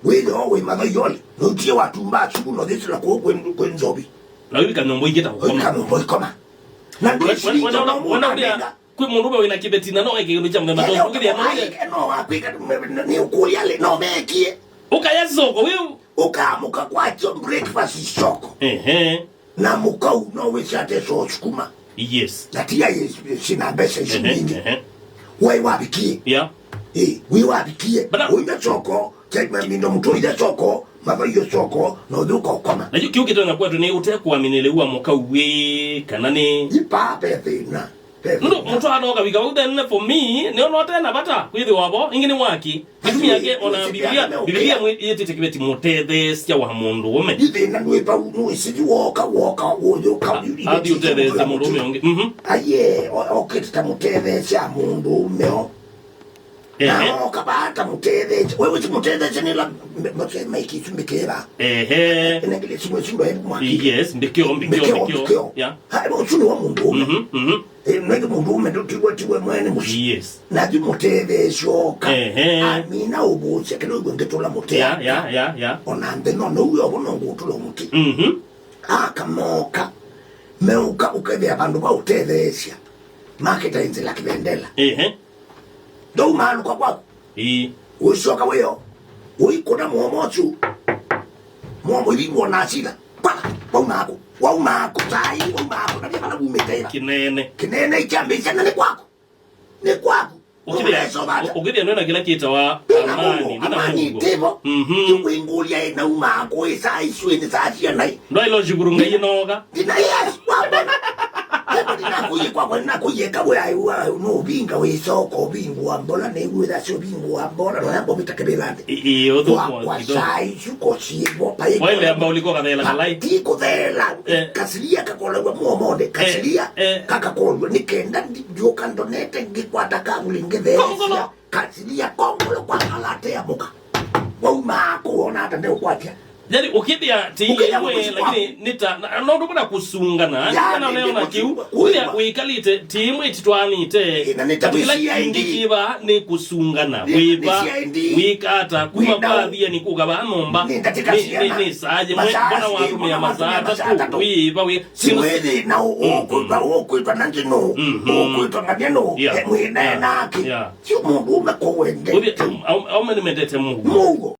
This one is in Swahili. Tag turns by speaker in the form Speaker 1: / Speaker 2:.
Speaker 1: Wewe we magayole. Nutie watu mbachu no this la ko kwenzobi.
Speaker 2: Na hivi kanombo igeta ko.
Speaker 1: Kanombo ikoma. Na ndio
Speaker 2: kwi mundu we wina kibeti na no eke cha mgamba to kugiria
Speaker 1: no apika ni ukuli ale no mekie.
Speaker 2: Ukayazoko wewe
Speaker 1: ukamuka kwacho breakfast soko. Na mukau no wishate so sukuma.
Speaker 2: Yes.
Speaker 1: Natia yes sina besa nyingi. Wewe wabikie.
Speaker 2: Yeah.
Speaker 1: Wewe wabikie. Uinde soko, chekma mindo mtu ide soko, maba hiyo soko no duko koma.
Speaker 2: Na kiu kitona kwetu ni utekuaminile uwa mukau we kanani.
Speaker 1: Ipa pethina.
Speaker 2: Ndo mtu anoka biga then for me ne ono tena bata kwithi wabo ingini waki bitumi yake ona biblia yete tekibeti muthethe cia wa mundu ume
Speaker 1: ithina ndwe pa no isiji woka uyo ka
Speaker 2: adi uthethe cia mundu ume onge
Speaker 1: aye okita muthethe cia mundu ume o na okabata muthethe wewe muthethe cenela make it mbekera ngile simwe mwaki
Speaker 2: yes mbekeo ya
Speaker 1: haibo chuni wa mundu ume nenge mundu ume tiwe mwene mushi
Speaker 2: yes
Speaker 1: na di muthethe shoka amina ubuche kero ngetola muthethe
Speaker 2: ya
Speaker 1: onande no uyo bono ngutula muti akamoka meuka ukebe abantu ba utethesia market inzela kibendela ndo malu kwa kwako ushoka weyo uikona muomochu muomwili mwonachila pala waumako sai waumako na bana umetela kinene ichambisha na ni kwako
Speaker 2: ukidia nena kila kita wa
Speaker 1: amani tivo tukuingulia ina umako isa iswini saachia nai
Speaker 2: ndo ilo jigurunga inoga
Speaker 1: dina yes wabona na kuye kawe aiwa no binga we soko bingu ambola ne wida sho bingu ambola no yambo bitakebelande
Speaker 2: odo
Speaker 1: kwa sai shuko chibo pa
Speaker 2: iko wale ambao ulikuwa kadela kalai
Speaker 1: tiko dela kasilia kakola wa muomode kasilia kakakolwa nikenda njoka ndonete ngikwata kamulingeve kasilia kongolo kwa kalate ya boka wauma kuona hata ndio kwatia
Speaker 2: yani ukidia tiye lakini nita no ndukuna kusungana kana leo na kiu uya wikalite timwe titwanite
Speaker 1: nitabusia
Speaker 2: indikiba ni kusungana wiba wikata kuma baadhi ni kugaba nomba ni saje mbona watu ya mazata wiba we
Speaker 1: siwezi na okuitwa nanjino okuitwa ngadiano mwina naki sio mungu umekowende
Speaker 2: au mene medete mungu